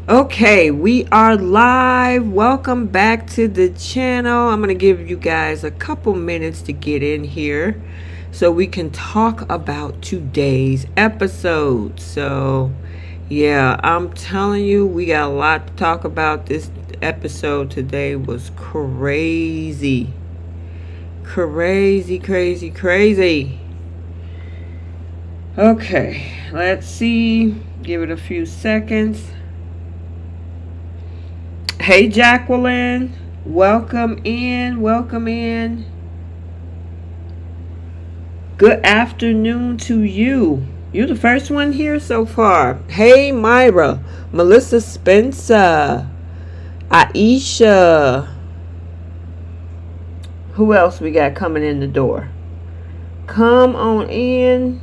Okay, we are live. Welcome back to the channel. I'm going to give you guys a couple minutes to get in here so we can talk about today's episode. So, yeah, I'm telling you, we got a lot to talk about. This episode today was crazy. Crazy. Okay, let's see. Give it a few seconds. Hey, Jacqueline. Welcome in. Good afternoon to you. You're the first one here so far. Hey, Myra. Melissa Spencer. Aisha. Who else we got coming in the door? Come on in.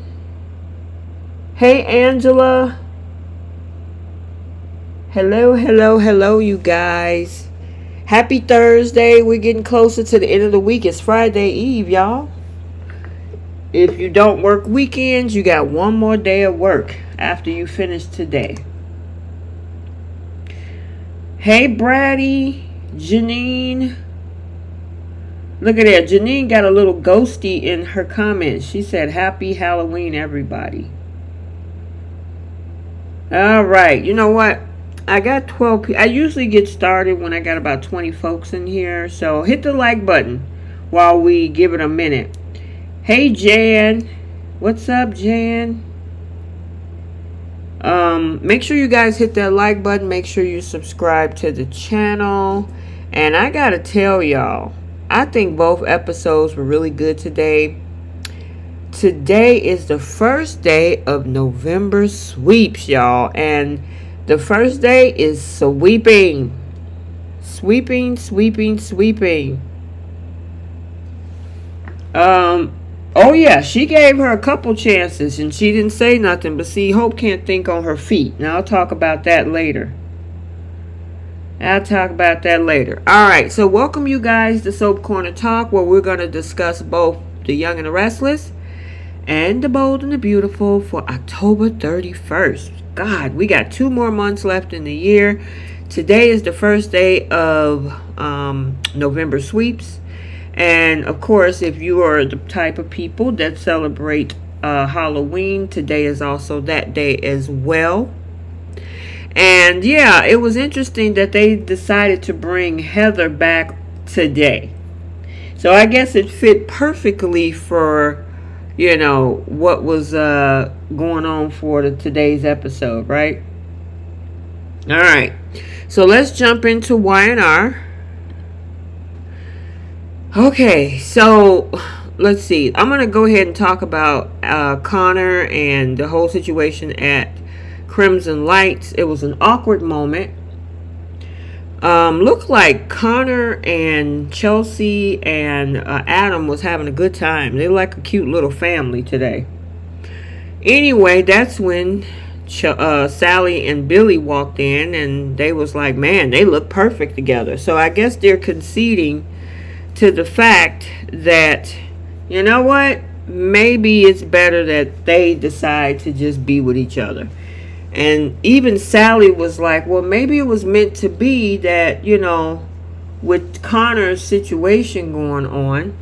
Hey, Angela. Hello, you guys. Happy Thursday. We're getting closer to the end of the week. It's Friday Eve, y'all. If you don't work weekends, you got one more day of work after you finish today. Hey, Brady. Janine. Look at that. Janine got a little ghosty in her comments. She said, Happy Halloween, everybody. All right. You know what? I got 12 people. I usually get started when I got about 20 folks in here. So hit the like button while we give it a minute. Hey, Jan. What's up, Jan? Make sure you guys hit that like button. Make sure you subscribe to the channel. And I got to tell y'all, I think both episodes were really good today. Today is the first day of November sweeps, y'all. And the first day is sweeping. Oh yeah, she gave her a couple chances and she didn't say nothing. But see, Hope can't think on her feet. Now I'll talk about that later. Alright, so welcome you guys to Soap Corner Talk, where we're going to discuss both The Young and the Restless and The Bold and the Beautiful for October 31st. God, we got 2 more months left in the year. Today is the first day of November sweeps. And of course, if you are the type of people that celebrate Halloween, today is also that day as well. And yeah, it was interesting that they decided to bring Heather back today. So I guess it fit perfectly for, you know, what was going on for today's episode, right? All right. So let's jump into Y&R. Okay, so let's see. I'm going to go ahead and talk about Connor and the whole situation at Crimson Lights. It was an awkward moment. Looked like Connor and Chelsea and Adam was having a good time. They like a cute little family today. Anyway, that's when Sally and Billy walked in and they was like, man, they look perfect together. So I guess they're conceding to the fact that, you know what, maybe it's better that they decide to just be with each other. And even Sally was like, well, maybe it was meant to be that, you know, with Connor's situation going on,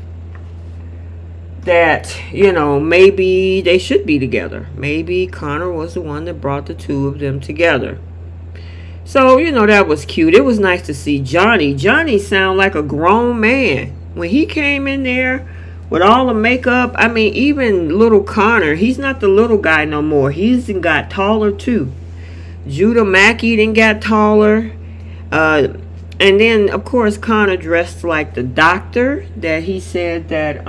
that, you know, maybe they should be together. Maybe Connor was the one that brought the two of them together. So, you know, that was cute. It was nice to see Johnny. Johnny sounded like a grown man. When he came in there with all the makeup, I mean, even little Connor, he's not the little guy no more. He's got taller too. Judah Mackey then got taller. And then, of course, Connor dressed like the doctor that he said that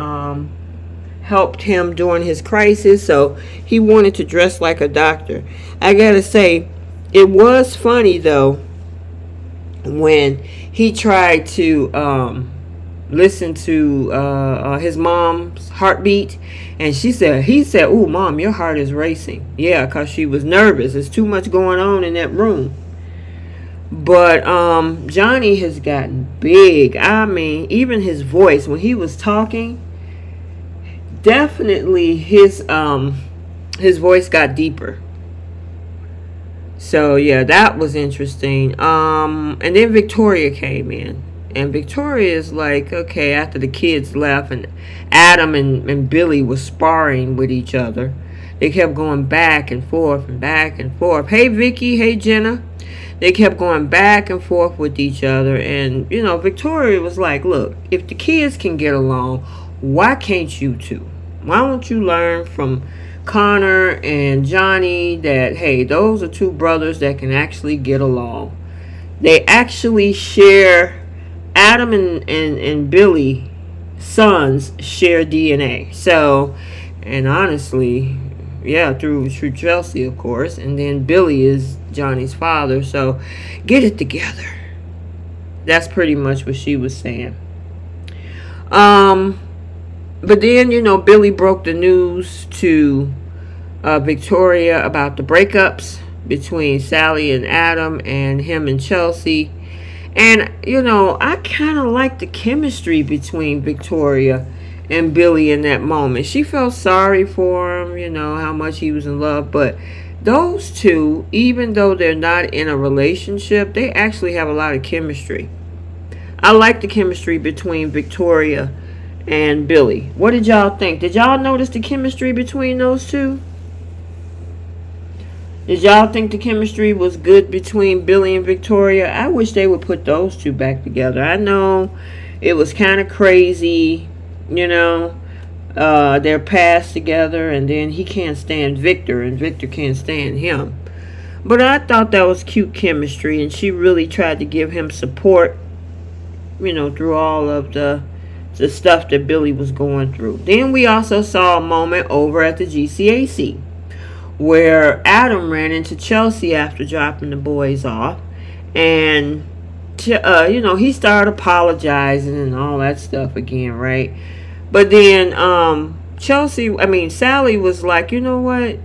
helped him during his crisis. So he wanted to dress like a doctor. I gotta say, it was funny though when he tried to listen to his mom's heartbeat, and he said, "Ooh, Mom, your heart is racing." Yeah, because she was nervous. There's too much going on in that room. But Johnny has gotten big. I mean, even his voice when he was talking, definitely his voice got deeper. So yeah, that was interesting. And then Victoria came in. And Victoria is like, okay, after the kids left and Adam and Billy was sparring with each other, they kept going back and forth and back and forth. Hey Vicky, hey Jenna. They kept going back and forth with each other. And, Victoria was like, look, if the kids can get along, why can't you two? Why don't you learn from Connor and Johnny that, hey, those are two brothers that can actually get along. They actually share, Adam and Billy sons share DNA. So, and honestly, yeah, through Chelsea, of course, and then Billy is Johnny's father. So, get it together. That's pretty much what she was saying. But then, Billy broke the news to Victoria about the breakups between Sally and Adam and him and Chelsea. And, I kind of like the chemistry between Victoria and Billy in that moment. She felt sorry for him, how much he was in love. But those two, even though they're not in a relationship, they actually have a lot of chemistry. I like the chemistry between Victoria and Billy. What did y'all think? Did y'all notice the chemistry between those two? Did y'all think the chemistry was good between Billy and Victoria? I wish they would put those two back together. I know it was kind of crazy, their past together, and then he can't stand Victor, and Victor can't stand him. But I thought that was cute chemistry, and she really tried to give him support, through all of the stuff that Billy was going through. Then we also saw a moment over at the GCAC where Adam ran into Chelsea after dropping the boys off, and he started apologizing and all that stuff again, right? But then Sally was like, you know what?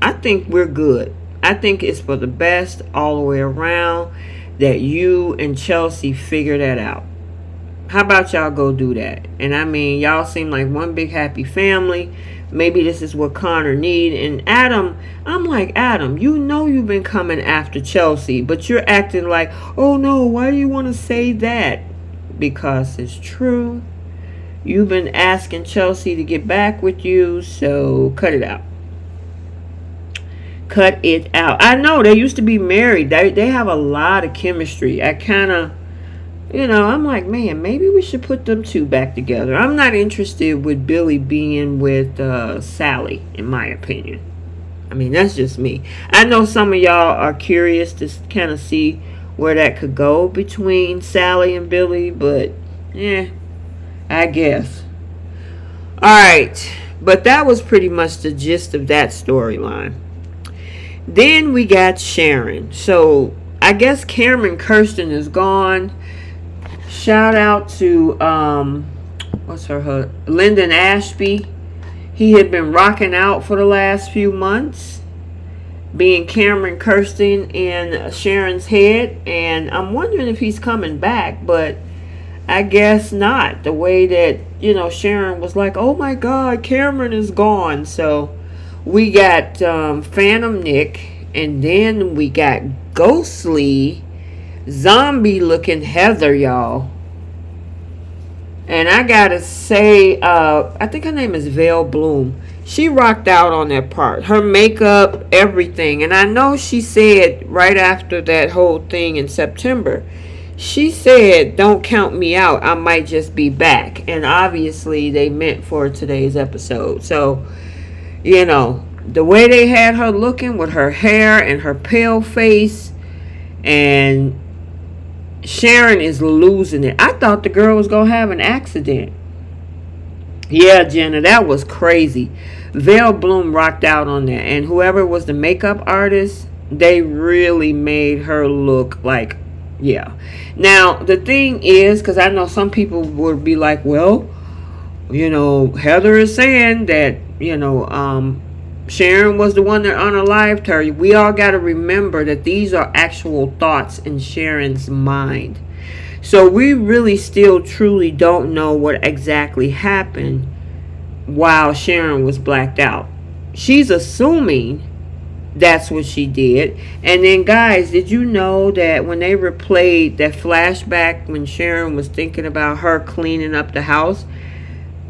I think we're good. I think it's for the best all the way around that you and Chelsea figure that out. How about y'all go do that? And y'all seem like one big happy family. Maybe this is what Connor need. And Adam, I'm like, Adam, you've been coming after Chelsea, but you're acting like, oh no, why do you want to say that? Because it's true. You've been asking Chelsea to get back with you, so cut it out. Cut it out. I know they used to be married. They have a lot of chemistry. I kind of, I'm like, man, maybe we should put them two back together. I'm not interested with Billy being with Sally, in my opinion. That's just me. I know some of y'all are curious to kind of see where that could go between Sally and Billy, but I guess. Alright, but that was pretty much the gist of that storyline. Then we got Sharon. So, I guess Cameron Kirsten is gone. Shout out to, Lyndon Ashby. He had been rocking out for the last few months, being Cameron Kirsten in Sharon's head. And I'm wondering if he's coming back, but I guess not. The way that, Sharon was like, oh my God, Cameron is gone. So we got Phantom Nick, and then we got ghostly, zombie-looking Heather, y'all. And I gotta say, I think her name is Vale Bloom. She rocked out on that part. Her makeup, everything. And I know she said right after that whole thing in September, she said, don't count me out. I might just be back. And obviously they meant for today's episode. So, the way they had her looking with her hair and her pale face, and Sharon is losing it. I thought the girl was going to have an accident. Yeah, Jenna, that was crazy. Vale Bloom rocked out on that. And whoever was the makeup artist, they really made her look like, yeah. Now, the thing is, because I know some people would be like, well, Heather is saying that, Sharon was the one that unalived her. We all got to remember that these are actual thoughts in Sharon's mind. So we really still truly don't know what exactly happened while Sharon was blacked out. She's assuming That's what she did. And then, guys, did you know that when they replayed that flashback when Sharon was thinking about her cleaning up the house,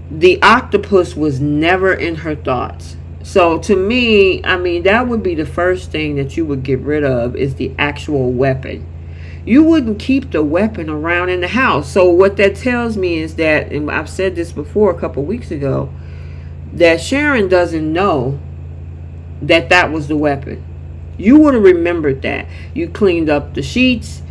the octopus was never in her thoughts. So to me, I mean, that would be the first thing that you would get rid of, is the actual weapon. You wouldn't keep the weapon around in the house. So what that tells me is that, and I've said this before a couple weeks ago, that Sharon doesn't know that that was the weapon. You would have remembered that. You cleaned up the sheets,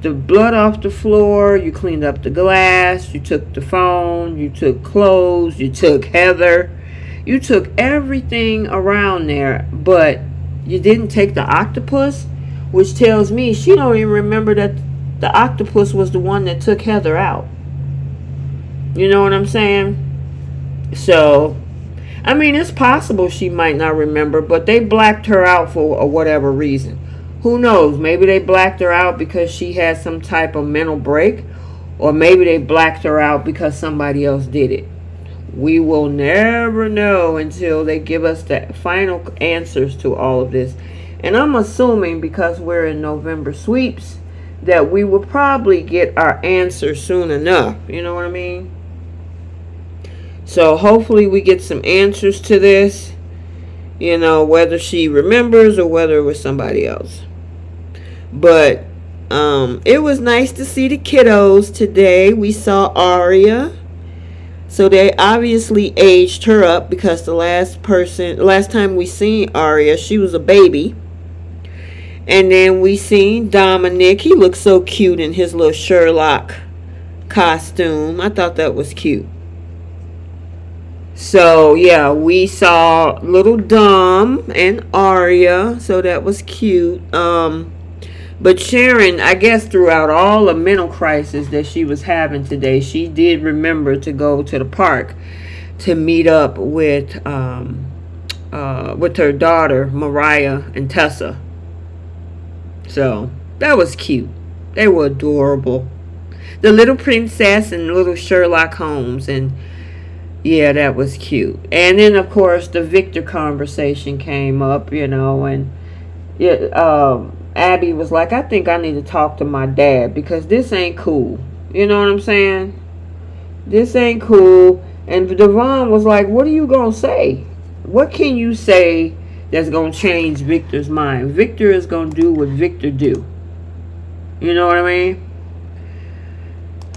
the blood off the floor, you cleaned up the glass, you took the phone, you took clothes, you took Heather, you took everything around there, but you didn't take the octopus, which tells me she don't even remember that the octopus was the one that took Heather out. You know what I'm saying? So, I mean, it's possible she might not remember, but they blacked her out for whatever reason. Who knows? Maybe they blacked her out because she had some type of mental break, or maybe they blacked her out because somebody else did it. We will never know until they give us the final answers to all of this. And I'm assuming, because we're in November sweeps, that we will probably get our answer soon enough. You know what I mean? So hopefully we get some answers to this. You know, whether she remembers or whether it was somebody else. But it was nice to see the kiddos today. We saw Aria. So they obviously aged her up, because the last time we seen Aria, she was a baby. And then we seen Dominic. He looked so cute in his little Sherlock costume. I thought that was cute. So yeah, we saw little Dom and Aria, so that was cute. But Sharon, I guess throughout all the mental crisis that she was having today, she did remember to go to the park to meet up with her daughter Mariah and Tessa. So that was cute. They were adorable. The little princess and little Sherlock Holmes, and yeah, that was cute. And then of course the Victor conversation came up, you know, and Abby was like, I think I need to talk to my dad, because this ain't cool. You know what I'm saying? This ain't cool. And Devon was like, what are you going to say? What can you say that's going to change Victor's mind? Victor is going to do what Victor do. You know what I mean?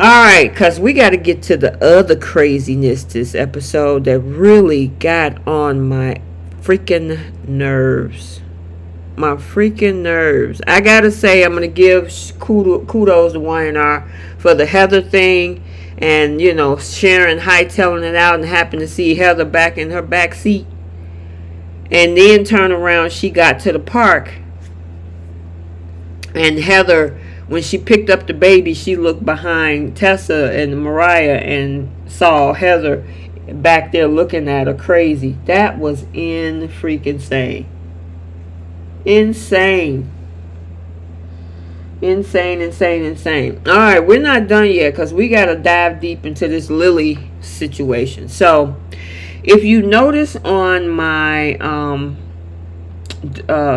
Alright, because we got to get to the other craziness this episode that really got on my freaking nerves. My freaking nerves. I gotta say, I'm gonna give kudos to Y&R for the Heather thing, and you know, Sharon hightailing it out and happened to see Heather back in her back seat, and then turn around, she got to the park, and Heather, when she picked up the baby, she looked behind Tessa and Mariah and saw Heather back there looking at her crazy. That was insane. Insane. Alright, we're not done yet, because we got to dive deep into this Lily situation. So, if you notice on my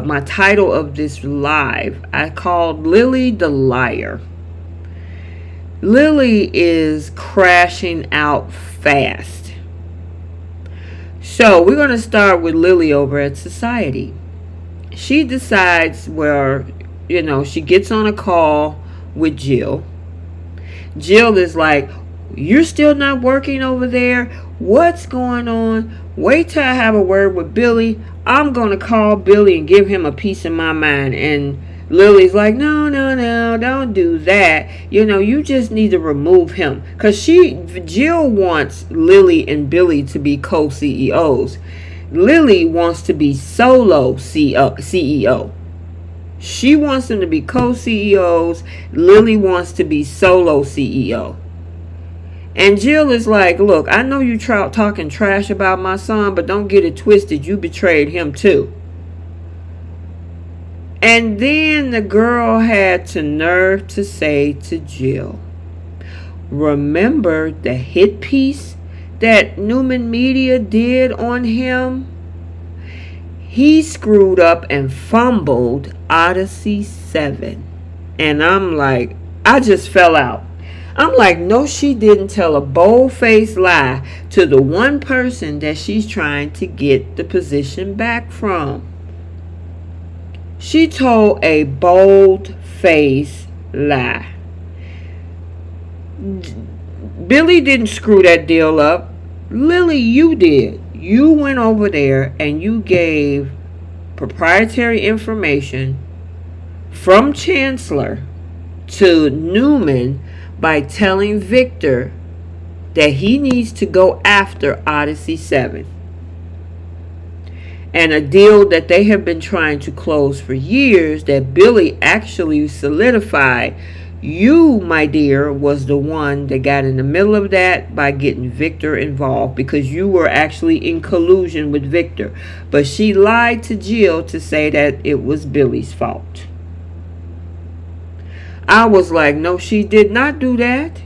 my title of this live, I called Lily the Liar. Lily is crashing out fast. So, we're going to start with Lily over at Society. She decides, well, you know, she gets on a call with Jill. Jill is like, you're still not working over there? What's going on? Wait till I have a word with Billy. I'm going to call Billy and give him a piece of my mind. And Lily's like, no, don't do that. You know, you just need to remove him. Because Jill wants Lily and Billy to be co-CEOs. Lily wants to be solo CEO. She wants them to be co-CEOs. Lily wants to be solo CEO. And Jill is like, look, I know you talking trash about my son, but don't get it twisted. You betrayed him too. And then the girl had the nerve to say to Jill, remember the hit piece that Newman Media did on him? he screwed up and fumbled Odyssey 7. And I'm like, I just fell out. I'm like, no, she didn't tell a bold-faced lie to the one person that she's trying to get the position back from. She told a bold-faced lie. Billy didn't screw that deal up. Lily, you did. You went over there and you gave proprietary information from Chancellor to Newman by telling Victor that he needs to go after Odyssey 7. And a deal that they have been trying to close for years that Billy actually solidified. You, my dear, was the one that got in the middle of that by getting Victor involved because you were actually in collusion with Victor. But she lied to Jill to say that it was Billy's fault. I was like, no, she did not do that.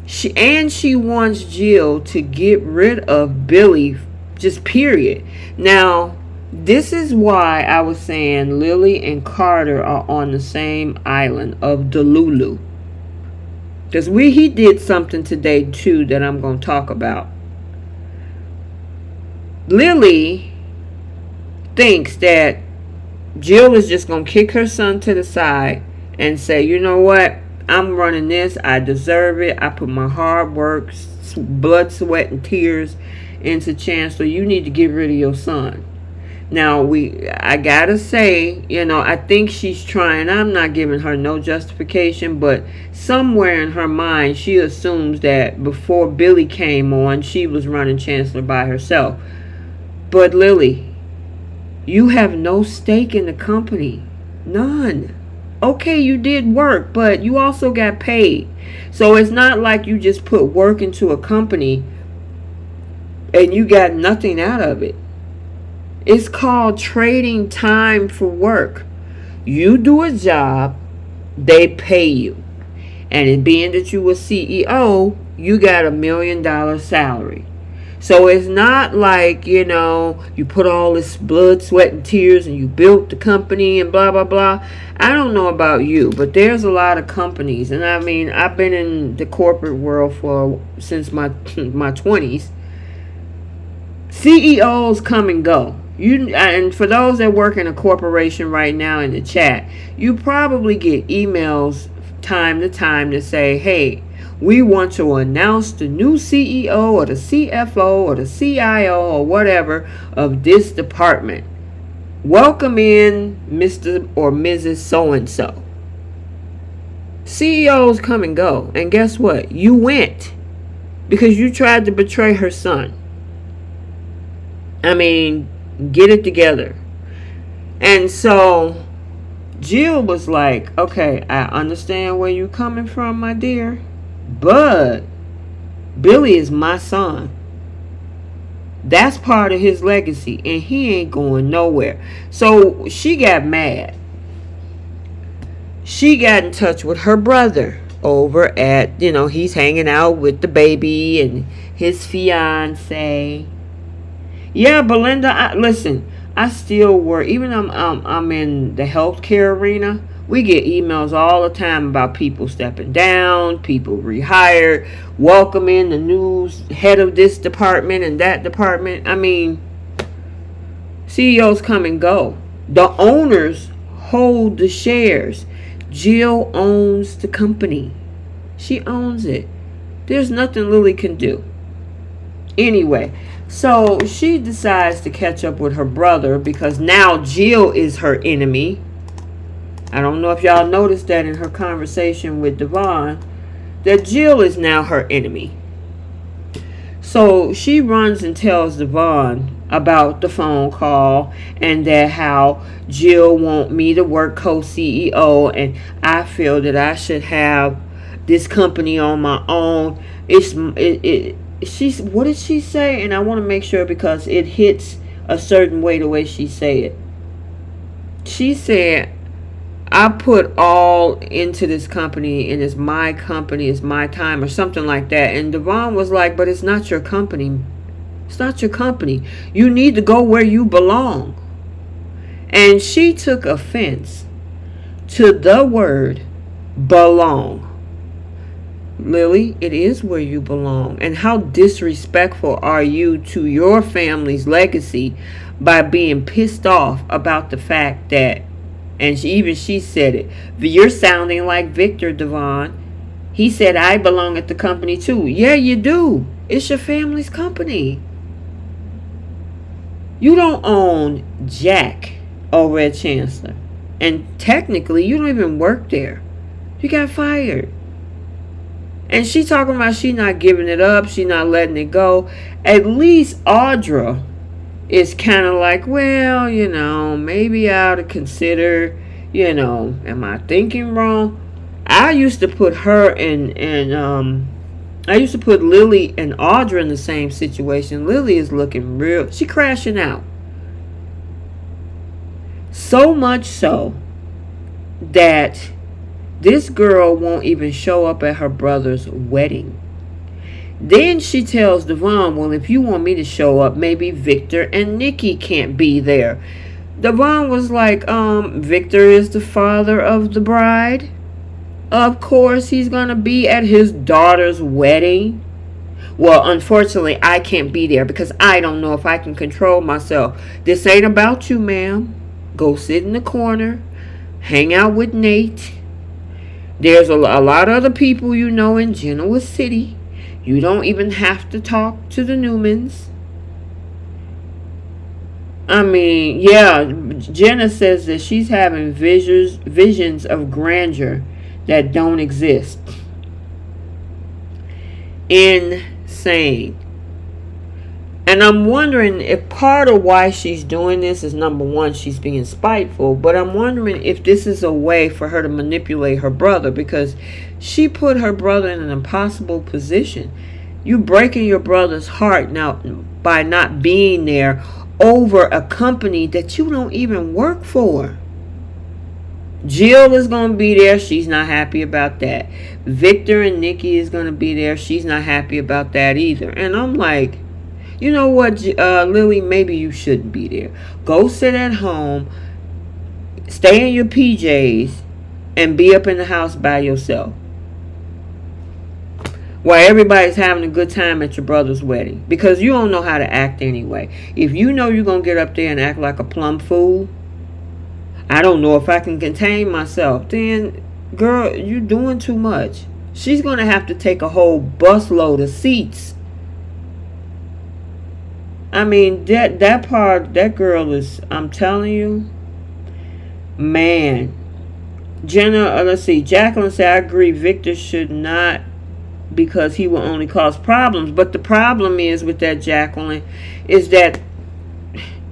She wants Jill to get rid of Billy, just period. Now, this is why I was saying Lily and Carter are on the same island of Delulu. Because he did something today too that I'm going to talk about. Lily thinks that Jill is just going to kick her son to the side and say, you know what? I'm running this. I deserve it. I put my hard work, blood, sweat, and tears into Chancellor. You need to get rid of your son. Now, I gotta say, I think she's trying. I'm not giving her no justification, but somewhere in her mind, she assumes that before Billy came on, she was running Chancellor by herself. But Lily, you have no stake in the company. None. Okay, you did work, but you also got paid. So it's not like you just put work into a company and you got nothing out of it. It's called trading time for work. You do a job, they pay you. And it being that you were CEO, you got $1 million salary. So it's not like, you put all this blood, sweat, and tears and you built the company and blah, blah, blah. I don't know about you, but there's a lot of companies. And I mean, I've been in the corporate world since my 20s. CEOs come and go. And for those that work in a corporation right now in the chat, you probably get emails time to time to say, hey, we want to announce the new CEO or the CFO or the CIO or whatever of this department. Welcome in Mr. or Mrs. So-and-so. CEOs come and go. And guess what? You went because you tried to betray her son. I mean, get it together. And so Jill was like, okay, I understand where you're coming from, my dear, but Billy is my son. That's part of his legacy, and he ain't going nowhere. So she got mad. She got in touch with her brother over at, he's hanging out with the baby and his fiance. Yeah, Belinda, listen, I still work. Even though I'm in the healthcare arena, we get emails all the time about people stepping down, people rehired, welcoming the new head of this department and that department. I mean, CEOs come and go. The owners hold the shares. Jill owns the company. She owns it. There's nothing Lily can do. Anyway, so she decides to catch up with her brother because now Jill is her enemy. I don't know if y'all noticed that in her conversation with Devon, that Jill is now her enemy. So she runs and tells Devon about the phone call and that how Jill want me to work co-CEO and I feel that I should have this company on my own. What did she say? And I want to make sure because it hits a certain way the way she said it. She said, I put all into this company and it's my company, it's my time or something like that. And Devon was like, but it's not your company, It's not your company. You need to go where you belong. And she took offense to the word belong. Lily, it is where you belong. And how disrespectful are you to your family's legacy by being pissed off about the fact that, and she said it, you're sounding like Victor, Devon. He said, I belong at the company too. Yeah, you do. It's your family's company. You don't own Jack over at Chancellor. And technically, you don't even work there. You got fired. And she talking about she not giving it up. She not letting it go. At least Audra is kind of like, well, maybe I ought to consider, am I thinking wrong? I used to put her I used to put Lily and Audra in the same situation. Lily is looking real. She crashing out. So much so that this girl won't even show up at her brother's wedding. Then she tells Devon, well, if you want me to show up, maybe Victor and Nikki can't be there. Devon was like, Victor is the father of the bride. Of course he's going to be at his daughter's wedding. Well, unfortunately, I can't be there because I don't know if I can control myself. This ain't about you, ma'am. Go sit in the corner. Hang out with Nate. There's a lot of other people in Genoa City. You don't even have to talk to the Newmans. I mean, yeah, Jenna says that she's having visions of grandeur that don't exist. Insane. And I'm wondering if part of why she's doing this is, number one, she's being spiteful. But I'm wondering if this is a way for her to manipulate her brother, because she put her brother in an impossible position. You breaking your brother's heart now by not being there over a company that you don't even work for. Jill is going to be there. She's not happy about that. Victor and Nikki is going to be there. She's not happy about that either. And I'm like, you know what, Lily, maybe you shouldn't be there. Go sit at home, stay in your PJs, and be up in the house by yourself while everybody's having a good time at your brother's wedding. Because you don't know how to act anyway. If you know you're going to get up there and act like a plumb fool, I don't know if I can contain myself, then, girl, you're doing too much. She's going to have to take a whole busload of seats. I mean, that girl is, I'm telling you, man. Jenna, let's see, Jacqueline said, I agree, Victor should not, because he will only cause problems. But the problem is with that, Jacqueline, is that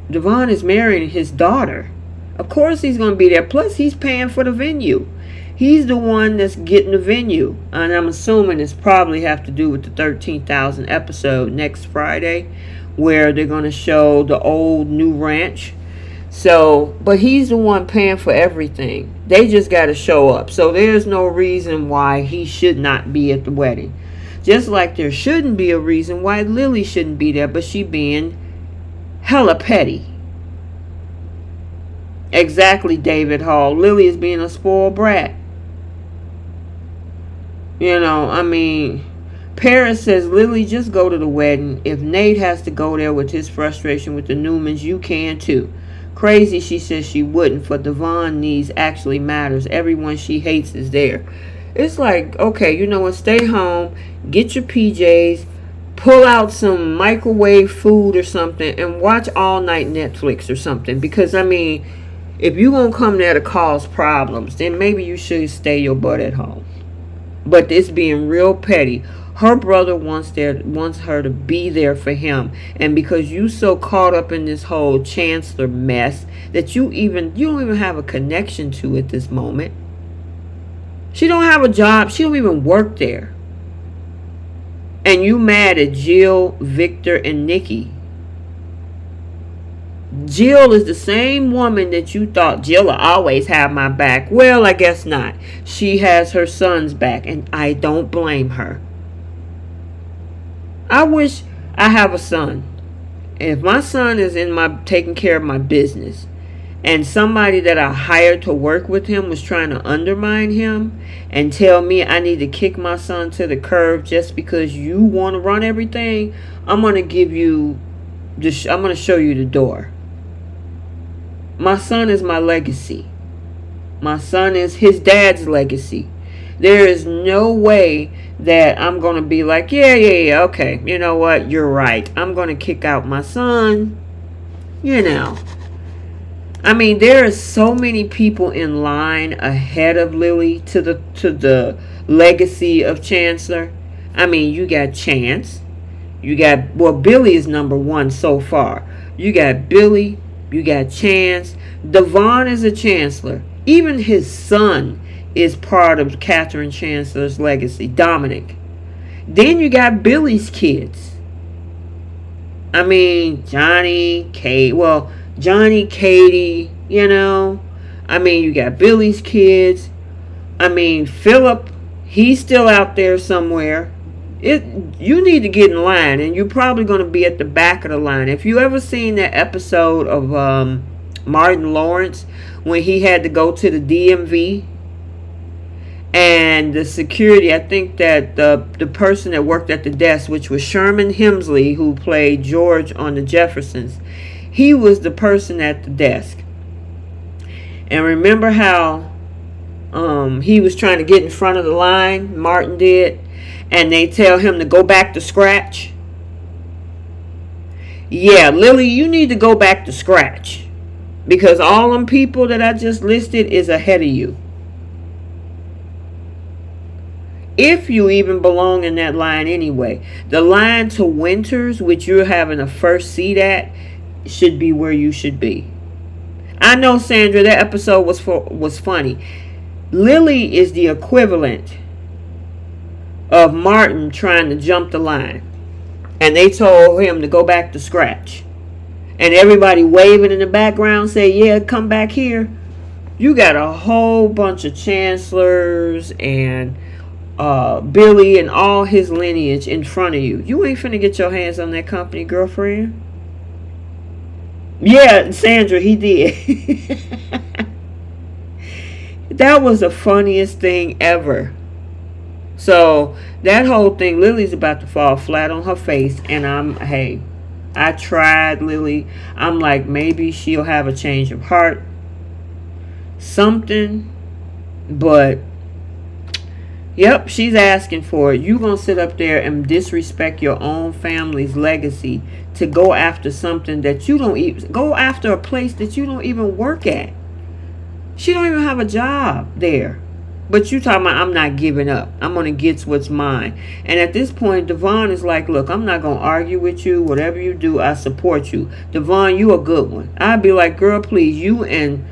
Devon is marrying his daughter. Of course he's going to be there. Plus, he's paying for the venue. He's the one that's getting the venue. And I'm assuming it's probably have to do with the 13,000 episode next Friday, where they're going to show the old new ranch. So, but he's the one paying for everything. They just got to show up. So there's no reason why he should not be at the wedding. Just like there shouldn't be a reason why Lily shouldn't be there, but she being hella petty. Exactly, David Hall. Lily is being a spoiled brat. I mean, Paris says, Lily, just go to the wedding. If Nate has to go there with his frustration with the Newmans, you can too. Crazy, she says she wouldn't, for Devon needs actually matters. Everyone she hates is there. It's like, okay, you know what? Stay home, get your PJs, pull out some microwave food or something, and watch all night Netflix or something. Because, I mean, if you're going to come there to cause problems, then maybe you should stay your butt at home. But it's being real petty. Her brother wants her to be there for him. And because you so caught up in this whole Chancellor mess that you don't even have a connection to at this moment. She don't have a job. She don't even work there. And you mad at Jill, Victor, and Nikki. Jill is the same woman that you thought Jill will always have my back. Well, I guess not. She has her son's back, and I don't blame her. I wish I have a son. If my son is in my taking care of my business, and somebody that I hired to work with him was trying to undermine him and tell me I need to kick my son to the curb just because you want to run everything, I'm going to give you I'm going to show you the door. My son is my legacy. My son is his dad's legacy. There is no way that I'm going to be like, yeah, okay, you know what, you're right. I'm going to kick out my son. You know. I mean, there are so many people in line ahead of Lily to the legacy of Chancellor. I mean, you got Chance. You got, well, Billy is number one so far. You got Billy. You got Chance. Devon is a Chancellor. Even his son is part of Catherine Chancellor's legacy, Dominic. Then you got Billy's kids. I mean, Johnny, Katie, you know. I mean, you got Billy's kids. I mean, Philip, he's still out there somewhere. You need to get in line, and you're probably going to be at the back of the line. If you ever seen that episode of Martin Lawrence when he had to go to the DMV, and the security, I think that the person that worked at the desk, which was Sherman Hemsley, who played George on the Jeffersons, he was the person at the desk. And remember how he was trying to get in front of the line, Martin did, and they tell him to go back to scratch? Yeah, Lily, you need to go back to scratch, because all them people that I just listed is ahead of you. If you even belong in that line anyway. The line to Winters, which you're having a first seat at, should be where you should be. I know, Sandra, that episode was funny. Lily is the equivalent of Martin trying to jump the line. And they told him to go back to scratch. And everybody waving in the background say, yeah, come back here. You got a whole bunch of chancellors and Billy and all his lineage in front of you. You ain't finna get your hands on that company, girlfriend. Yeah, Sandra, he did. That was the funniest thing ever. So that whole thing, Lily's about to fall flat on her face, and I tried Lily. I'm like, maybe she'll have a change of heart, something, but yep, she's asking for it. You gonna sit up there and disrespect your own family's legacy to go after something that you don't even, go after a place that you don't even work at. She don't even have a job there. But you talking about, I'm not giving up. I'm going to get what's mine. And at this point, Devon is like, look, I'm not going to argue with you. Whatever you do, I support you. Devon, you a good one. I'd be like, girl, please, you and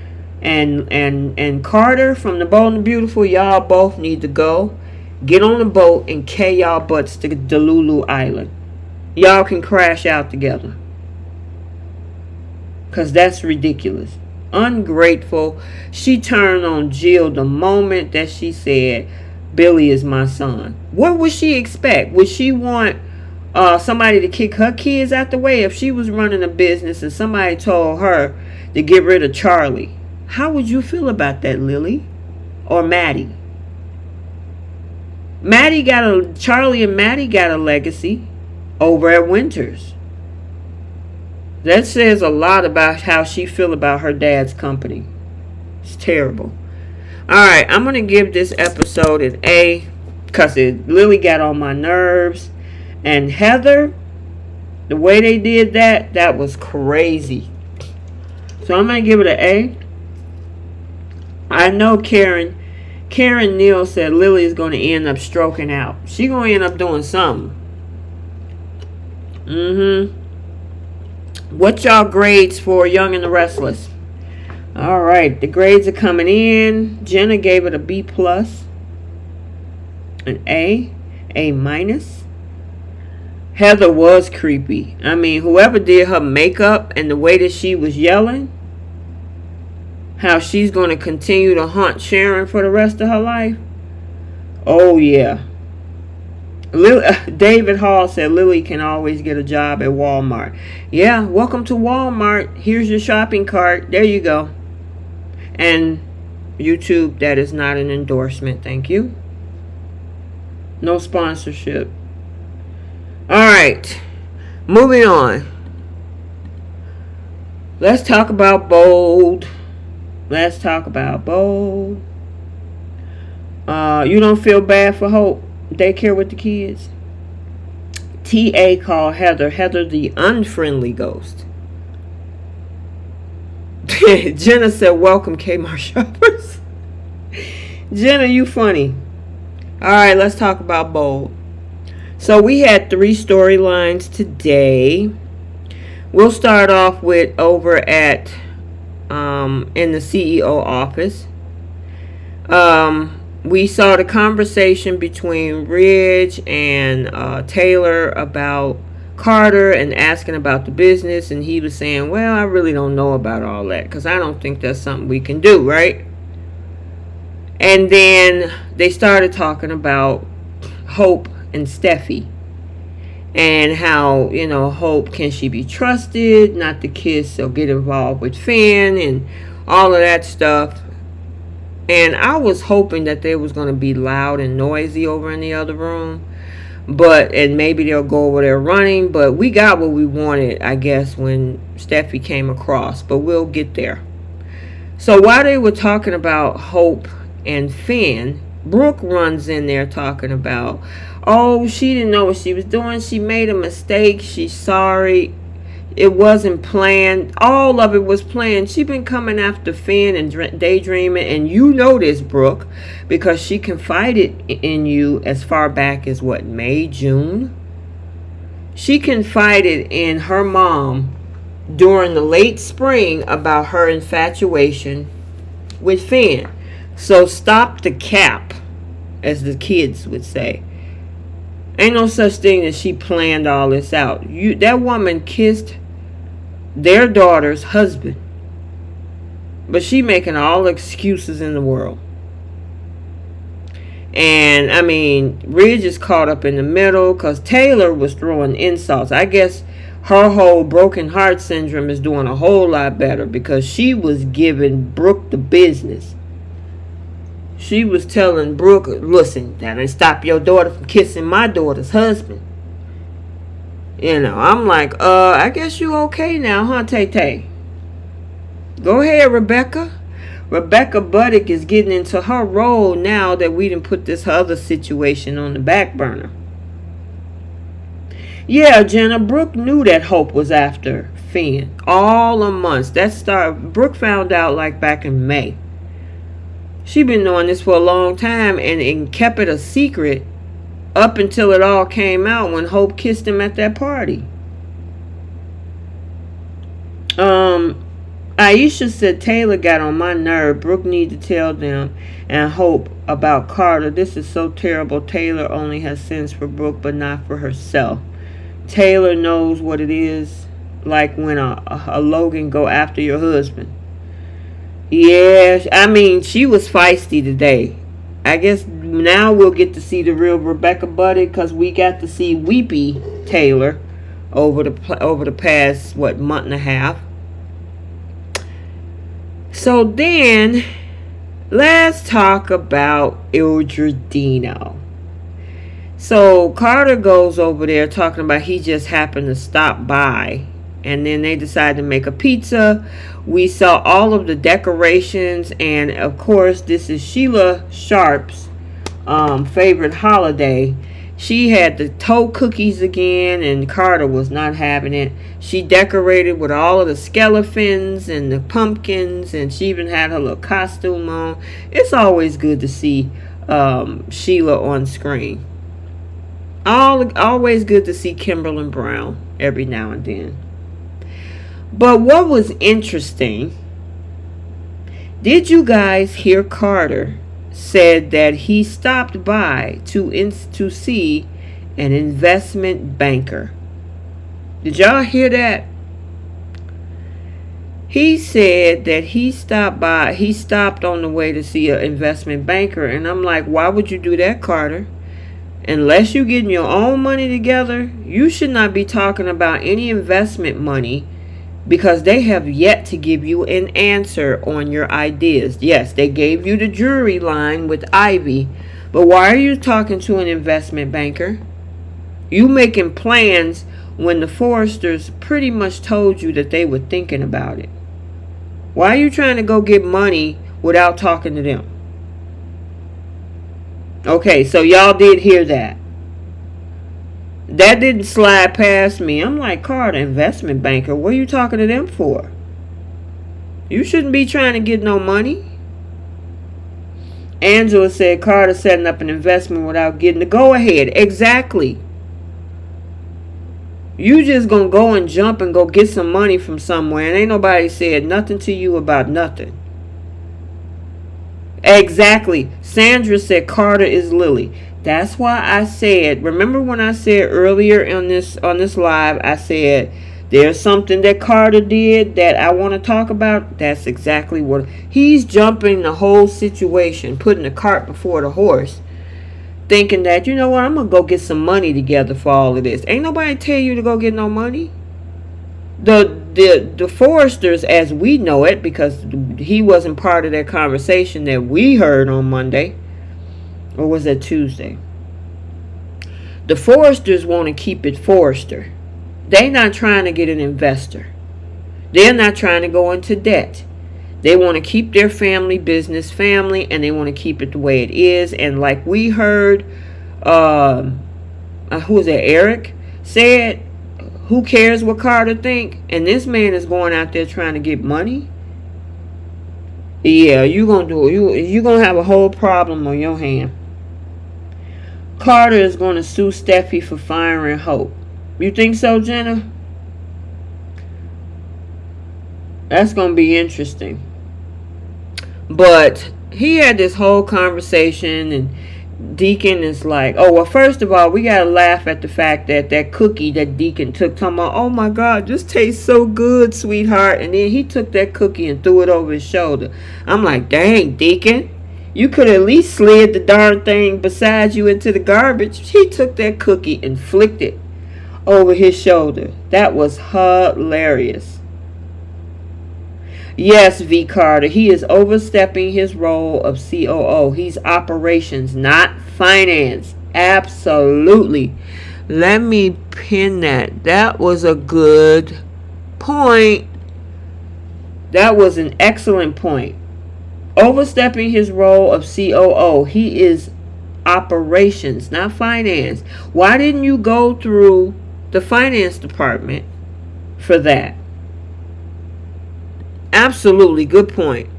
Carter from The Bold and the Beautiful, y'all both need to go. Get on the boat and carry y'all butts to Delulu Island. Y'all can crash out together. Because that's ridiculous. Ungrateful. She turned on Jill the moment that she said, Billy is my son. What would she expect? Would she want somebody to kick her kids out the way? If she was running a business and somebody told her to get rid of Charlie, how would you feel about that, Lily? Or Maddie? Charlie and Maddie got a legacy over at Winters. That says a lot about how she feel about her dad's company. It's terrible. Alright, I'm going to give this episode an A, because Lily got on my nerves. And Heather, the way they did that was crazy. So I'm going to give it an A. I know Karen Neal said Lily is going to end up stroking out. She going to end up doing something. What y'all grades for Young and the Restless? Alright, the grades are coming in. Jenna gave it a B+, an A minus. Heather was creepy. I mean, whoever did her makeup and the way that she was yelling, how she's going to continue to haunt Sharon for the rest of her life. Oh yeah. David Hall said Lily can always get a job at Walmart. Yeah, welcome to Walmart. Here's your shopping cart. There you go. And YouTube, that is not an endorsement. Thank you. No sponsorship. All right. Moving on. Let's talk about Bold. Let's talk about Bold. You don't feel bad for Hope? Daycare with the kids. TA called Heather the unfriendly ghost. Jenna said, welcome Kmart shoppers. Jenna, you funny. Alright, let's talk about Bold. So we had 3 storylines today. We'll start off with over at in the CEO office. We saw the conversation between Ridge and Taylor about Carter and asking about the business, and he was saying, well, I really don't know about all that because I don't think that's something we can do, right? And then they started talking about Hope and Steffy and how, Hope, can she be trusted not to kiss or get involved with Finn and all of that stuff. And I was hoping that they was going to be loud and noisy over in the other room. And maybe they'll go over there running. But we got what we wanted, I guess, when Steffi came across. But we'll get there. So while they were talking about Hope and Finn, Brooke runs in there talking about, oh, she didn't know what she was doing. She made a mistake. She's sorry. It wasn't planned. All of it was planned. She been coming after Finn and daydreaming. And you know this, Brooke, because she confided in you as far back as, May, June? She confided in her mom during the late spring about her infatuation with Finn. So stop the cap, as the kids would say. Ain't no such thing as she planned all this out. That woman kissed their daughter's husband. But she making all the excuses in the world. And, Ridge is caught up in the middle because Taylor was throwing insults. I guess her whole broken heart syndrome is doing a whole lot better because she was giving Brooke the business. She was telling Brooke, listen, that didn't stop your daughter from kissing my daughter's husband. I'm like, I guess you okay now, huh, Tay-Tay? Go ahead, Rebecca. Rebecca Buddick is getting into her role now that we didn't put this other situation on the back burner. Yeah, Jenna, Brooke knew that Hope was after Finn all the months. Brooke found out like back in May. She been knowing this for a long time and kept it a secret up until it all came out when Hope kissed him at that party. Aisha said Taylor got on my nerve. Brooke need to tell them and Hope about Carter. This is so terrible. Taylor only has sense for Brooke but not for herself. Taylor knows what it is like when a Logan go after your husband. Yeah, she was feisty today. I guess now we'll get to see the real Rebecca Buddick because we got to see Weepy Taylor over the past, month and a half. So then, let's talk about Il Giardino. So Carter goes over there talking about he just happened to stop by. And then they decided to make a pizza. We saw all of the decorations. And, of course, this is Sheila Sharp's favorite holiday. She had the toe cookies again. And Carter was not having it. She decorated with all of the skeletons and the pumpkins. And she even had her little costume on. It's always good to see Sheila on screen. Always good to see Kimberly Brown every now and then. But what was interesting, did you guys hear Carter said that he stopped by to see an investment banker? Did y'all hear that? He said that he stopped on the way to see an investment banker. And I'm like, why would you do that, Carter? Unless you're getting your own money together, you should not be talking about any investment money, because they have yet to give you an answer on your ideas. Yes, they gave you the jury line with Ivy, but why are you talking to an investment banker? You making plans when the Forresters pretty much told you that they were thinking about it. Why are you trying to go get money without talking to them? Okay, so y'all did hear that. That didn't slide past me. I'm like, Carter, investment banker, what are you talking to them for? You shouldn't be trying to get no money. Angela said Carter setting up an investment without getting the go-ahead. Exactly. You just gonna go and jump and go get some money from somewhere, and ain't nobody said nothing to you about nothing. Exactly. Sandra said Carter is Lily. That's why I said, remember when I said earlier on this live, I said there's something that Carter did that I want to talk about. That's exactly what he's jumping the whole situation, putting the cart before the horse, thinking that, you know what, I'm gonna go get some money together for all of this. Ain't nobody tell you to go get no money. The Forresters, as we know it, because he wasn't part of that conversation that we heard on Monday, or was that Tuesday? The Forresters want to keep it Forrester. They're not trying to get an investor. They're not trying to go into debt. They want to keep their family business family, and they want to keep it the way it is. And like we heard, who was that? Eric said, who cares what Carter think? And this man is going out there trying to get money. Yeah, you're going to have a whole problem on your hand. Carter is going to sue Steffy for firing Hope. You think so, Jenna? That's going to be interesting. But he had this whole conversation, and Deacon is like, oh, well, first of all, we got to laugh at the fact that that cookie that Deacon took, talking about, oh my God, this tastes so good, sweetheart. And then he took that cookie and threw it over his shoulder. I'm like, dang, Deacon, you could at least slid the darn thing beside you into the garbage. He took that cookie and flicked it over his shoulder. That was hilarious. Yes, V. Carter, he is overstepping his role of COO. He's operations, not finance. Absolutely. Let me pin that. That was a good point. That was an excellent point. Overstepping his role of COO. He is operations, not finance. Why didn't you go through the finance department for that? Absolutely, good point.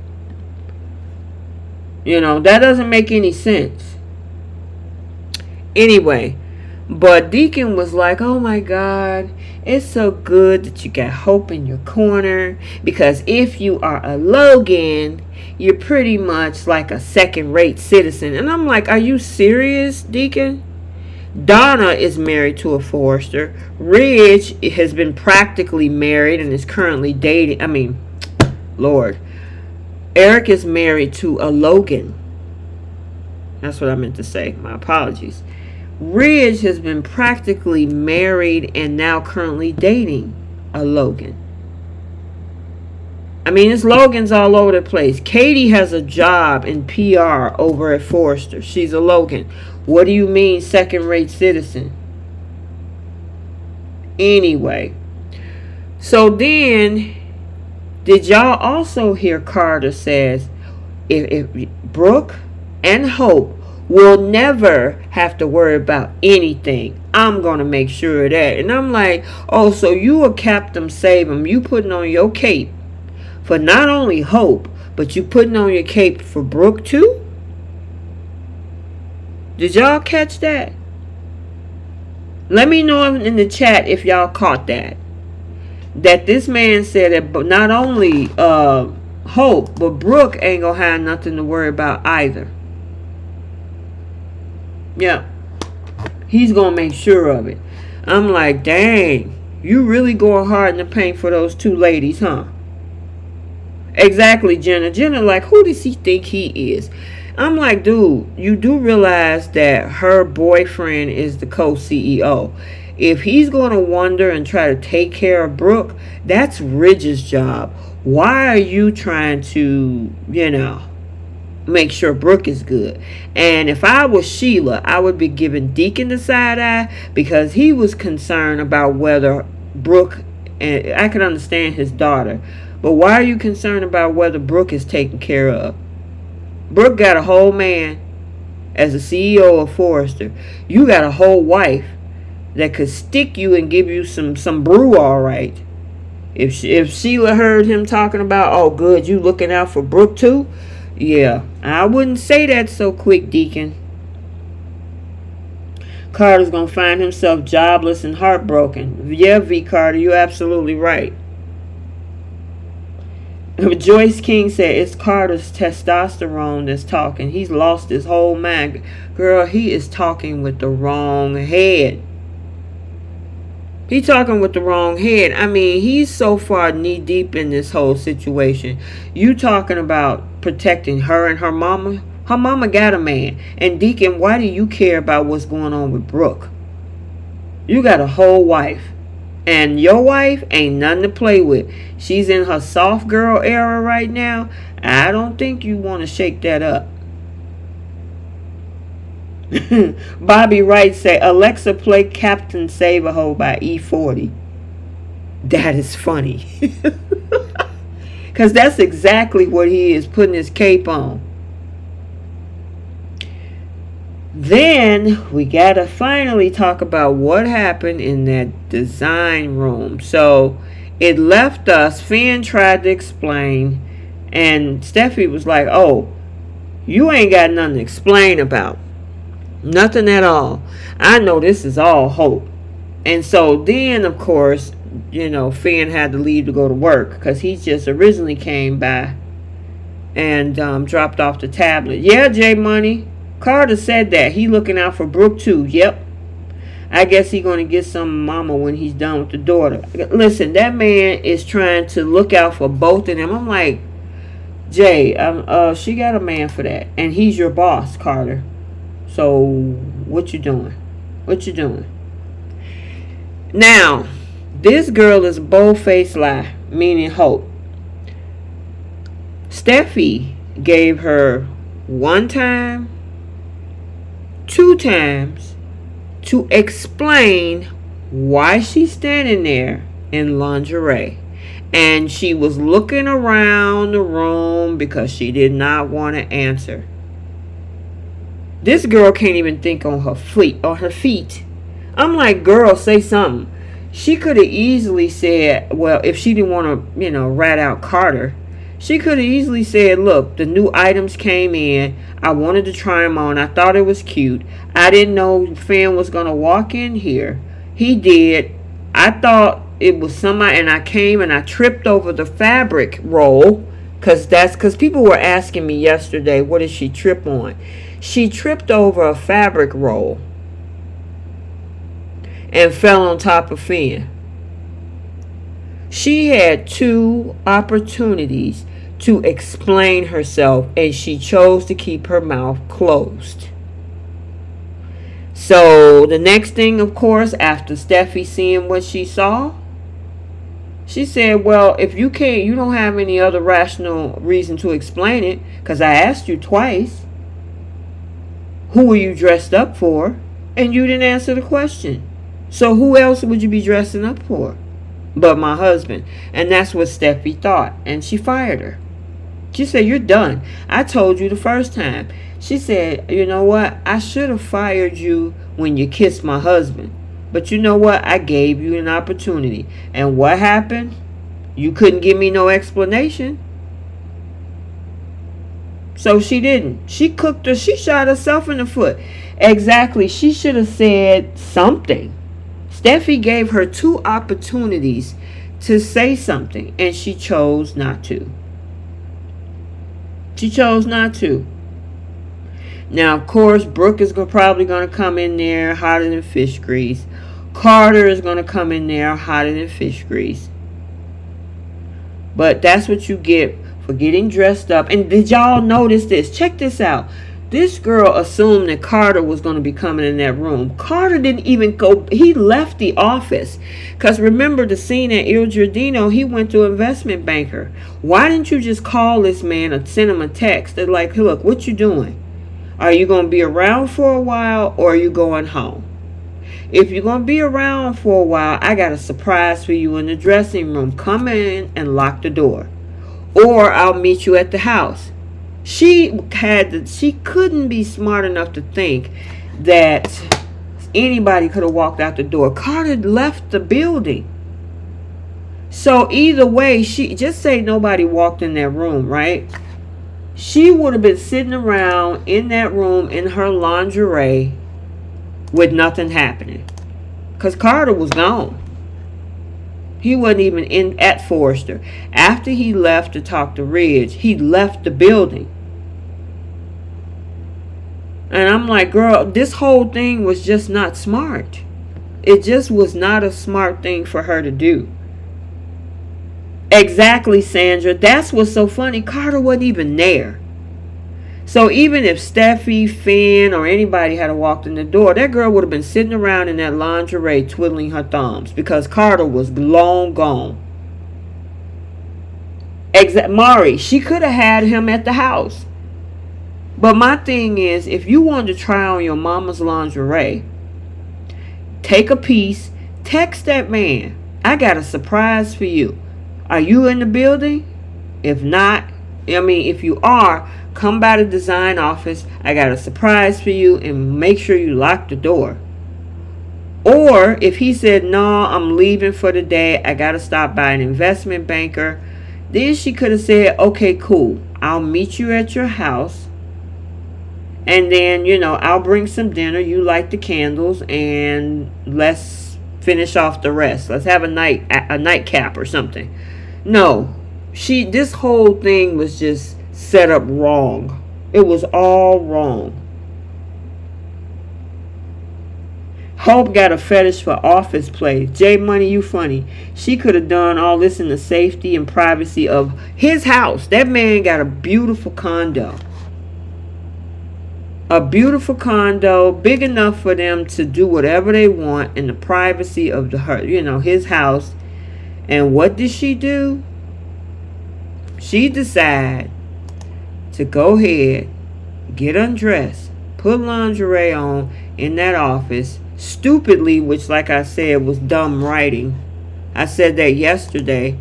You know, that doesn't make any sense. Anyway, but Deacon was like, oh my God, it's so good that you got Hope in your corner, because if you are a Logan, you're pretty much like a second-rate citizen. And I'm like, are you serious, Deacon? Donna is married to a Forrester. Ridge has been practically married and is currently dating. Lord. Eric is married to a Logan. That's what I meant to say. My apologies. Ridge has been practically married and now currently dating a Logan. It's Logans all over the place. Katie has a job in PR over at Forrester. She's a Logan. What do you mean second-rate citizen? Anyway. So then, did y'all also hear Carter says, if Brooke and Hope will never have to worry about anything, I'm going to make sure of that. And I'm like, oh, so you a Captain Save 'em. You putting on your cape for not only Hope, but you putting on your cape for Brooke too? Did y'all catch that? Let me know in the chat if y'all caught that. That this man said that not only Hope, but Brooke ain't gonna have nothing to worry about either. Yeah. He's gonna make sure of it. I'm like, dang, you really going hard in the paint for those two ladies, huh? Exactly, Jenna. Jenna, like, who does he think he is? I'm like, dude, you do realize that her boyfriend is the co-CEO. If he's going to wonder and try to take care of Brooke, that's Ridge's job. Why are you trying to, make sure Brooke is good? And if I was Sheila, I would be giving Deacon the side eye because he was concerned about whether Brooke, and I can understand his daughter, but why are you concerned about whether Brooke is taken care of? Brooke got a whole man as the CEO of Forrester. You got a whole wife that could stick you and give you some brew, all right. If Sheila heard him talking about, oh, good, you looking out for Brooke too? Yeah, I wouldn't say that so quick, Deacon. Carter's going to find himself jobless and heartbroken. Yeah, V. Carter, you're absolutely right. Joyce King said, it's Carter's testosterone that's talking. He's lost his whole mind. Girl, he is talking with the wrong head. He's talking with the wrong head. I mean, he's so far knee deep in this whole situation. You talking about protecting her and her mama? Her mama got a man. And Deacon, why do you care about what's going on with Brooke? You got a whole wife. And your wife ain't nothing to play with. She's in her soft girl era right now. I don't think you want to shake that up. Bobby Wright say, Alexa, play Captain Save-A-Ho by E40. That is funny. Because that's exactly what he is, putting his cape on. Then we got to finally talk about what happened in that design room. So it left us, Finn tried to explain, and Steffy was like, oh, you ain't got nothing to explain about. Nothing at all. I know this is all hope. And so then, of course, Finn had to leave to go to work because he just originally came by and dropped off the tablet. Yeah, J Money. Carter said that. He looking out for Brooke too. Yep. I guess he going to get some mama when he's done with the daughter. Listen, that man is trying to look out for both of them. I'm like, Jay, she got a man for that. And he's your boss, Carter. So, what you doing? What you doing? Now, this girl is bold-faced lie, meaning hope. Steffy gave her 1 time, 2 times to explain why she's standing there in lingerie. And she was looking around the room because she did not want to answer. This girl can't even think on her feet. I'm like, girl, say something. She could have easily said, well, if she didn't want to, rat out Carter, she could have easily said, look, the new items came in. I wanted to try them on. I thought it was cute. I didn't know Finn was going to walk in here. He did. I thought it was somebody, and I came and I tripped over the fabric roll because people were asking me yesterday, what did she trip on? She tripped over a fabric roll and fell on top of Finn. She had 2 opportunities to explain herself, and she chose to keep her mouth closed. So the next thing, of course, after Steffy seeing what she saw, she said, well, if you don't have any other rational reason to explain it, because I asked you twice, who were you dressed up for? And you didn't answer the question. So who else would you be dressing up for but my husband? And that's what Steffi thought. And she fired her. She said, you're done. I told you the first time. She said, you know what? I should have fired you when you kissed my husband. But you know what? I gave you an opportunity. And what happened? You couldn't give me no explanation. So she didn't. She shot herself in the foot. Exactly. She should have said something. Steffi gave her 2 opportunities to say something, and she chose not to. She chose not to. Now, of course, Brooke is probably going to come in there hotter than fish grease. Carter is going to come in there hotter than fish grease. But that's what you get for getting dressed up. And did y'all notice this? Check this out. This girl assumed that Carter was going to be coming in that room. Carter didn't even go. He left the office. Because remember the scene at Il Giardino, he went to an investment banker. Why didn't you just call this man or send him a text? They're like, hey, look, what you doing? Are you going to be around for a while or are you going home? If you're going to be around for a while, I got a surprise for you in the dressing room. Come in and lock the door. Or I'll meet you at the house. She couldn't be smart enough to think that anybody could have walked out the door. Carter left the building. So either way, she just say nobody walked in that room, right? She would have been sitting around in that room in her lingerie with nothing happening. Because Carter was gone. He wasn't even in at Forrester. After he left to talk to Ridge, he left the building. And I'm like, girl, this whole thing was just not smart. It just was not a smart thing for her to do. Exactly, Sandra. That's what's so funny. Carter wasn't even there. So even if Steffy, Finn, or anybody had walked in the door, that girl would have been sitting around in that lingerie twiddling her thumbs because Carter was long gone. Mari, she could have had him at the house. But my thing is, if you wanted to try on your mama's lingerie, take a piece, text that man. I got a surprise for you. Are you in the building? If not, if you are, come by the design office. I got a surprise for you, and make sure you lock the door. Or if he said, no, I'm leaving for the day, I got to stop by an investment banker, then she could have said, okay, cool. I'll meet you at your house. And then, I'll bring some dinner. You light the candles, and let's finish off the rest. Let's have a nightcap or something. No, this whole thing was just set up wrong. It was all wrong. Hope got a fetish for office play. J Money, you funny. She could have done all this in the safety and privacy of his house. That man got a beautiful condo. A beautiful condo, big enough for them to do whatever they want in the privacy of his house. And what did she do? She decided to go ahead, get undressed, put lingerie on in that office, stupidly, which, like I said, was dumb writing. I said that yesterday,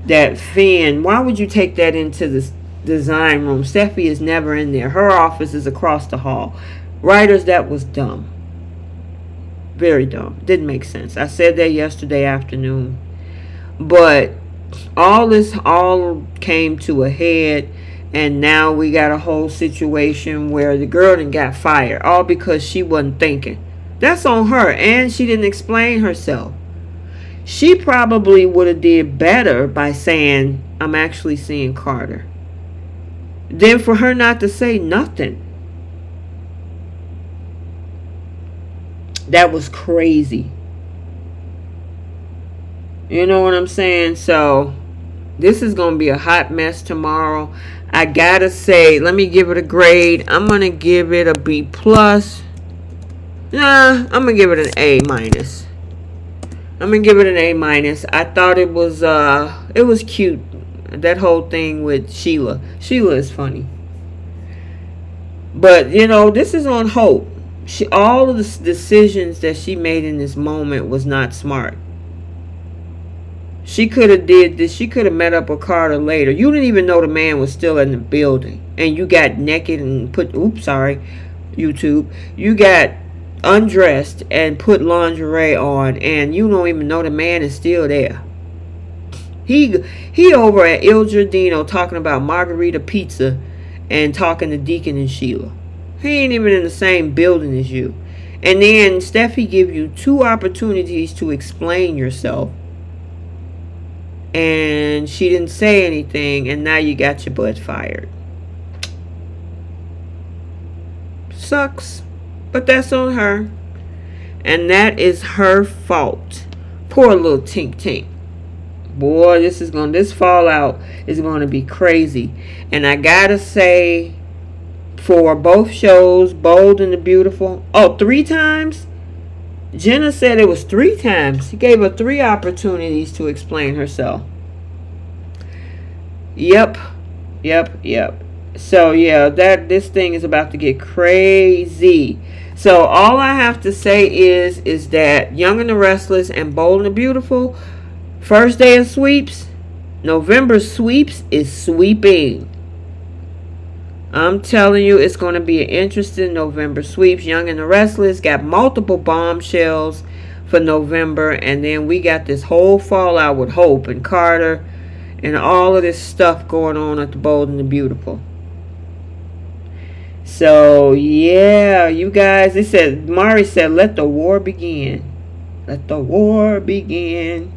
that Finn, why would you take that into the design room? Steffy is never in there. Her office is across the hall. Writers, that was dumb. Very dumb. Didn't make sense. I said that yesterday afternoon. But all came to a head, and now we got a whole situation where the girl done got fired, all because she wasn't thinking. That's on her, and she didn't explain herself. She probably would have did better by saying, I'm actually seeing Carter, than for her not to say nothing. That was crazy. You know what I'm saying? So this is going to be a hot mess tomorrow. I gotta say, let me give it a grade. I'm going to give it a B+. Nah, I'm going to give it an A-. I'm going to give it an A-. I thought it was cute. That whole thing with Sheila. Sheila is funny. But, this is on Hope. All of the decisions that she made in this moment was not smart. She could have did this. She could have met up with Carter later. You didn't even know the man was still in the building. And you got naked and YouTube. You got undressed and put lingerie on. And you don't even know the man is still there. He over at Il Giardino talking about margarita pizza and talking to Deacon and Sheila. He ain't even in the same building as you. And then Steffi give you 2 opportunities to explain yourself. And she didn't say anything, and now you got your butt fired. Sucks, but that's on her. And that is her fault. Poor little Tink Tink. Boy, this fallout is going to be crazy. And I gotta say, for both shows, Bold and the Beautiful, oh, 3 times? Jenna said it was 3 times. He gave her 3 opportunities to explain herself. Yep. So yeah, this thing is about to get crazy. So all I have to say is that Young and the Restless and Bold and the Beautiful, first day of sweeps, November sweeps is sweeping. I'm telling you, it's going to be an interesting November sweeps. Young and the Restless got multiple bombshells for November, and then we got this whole fallout with Hope and Carter and all of this stuff going on at the Bold and the Beautiful. So yeah, you guys, they said, Mari said, let the war begin. Let the war begin.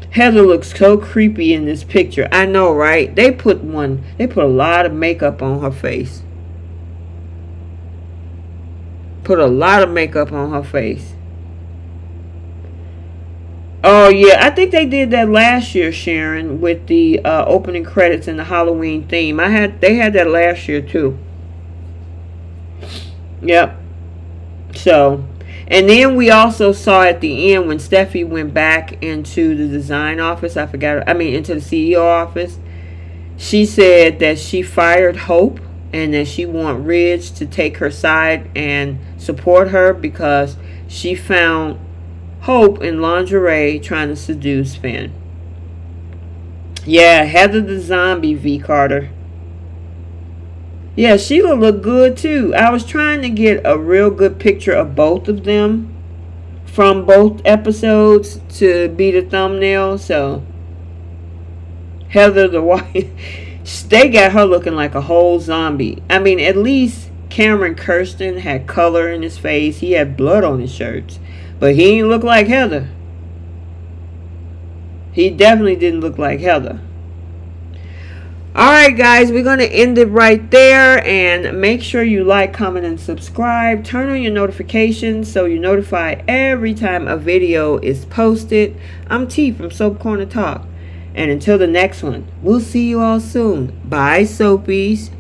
Heather looks so creepy in this picture. I know, right? They put a lot of makeup on her face. Put a lot of makeup on her face. Oh yeah, I think they did that last year, Sharon, with the opening credits and the Halloween theme. They had that last year too. Yep. So, and then we also saw at the end when Steffy went back into the design office. Into the CEO office. She said that she fired Hope and that she want Ridge to take her side and support her because she found Hope in lingerie trying to seduce Finn. Yeah, Heather the Zombie, V. Carter. Yeah, Sheila looked good too. I was trying to get a real good picture of both of them from both episodes to be the thumbnail. So Heather the White, they got her looking like a whole zombie. I mean, at least Cameron Kirsten had color in his face. He had blood on his shirts. But he didn't look like Heather. He definitely didn't look like Heather. Alright guys, we're going to end it right there. And make sure you like, comment, and subscribe. Turn on your notifications so you're notified every time a video is posted. I'm T from Soap Corner Talk. And until the next one, we'll see you all soon. Bye, Soapies.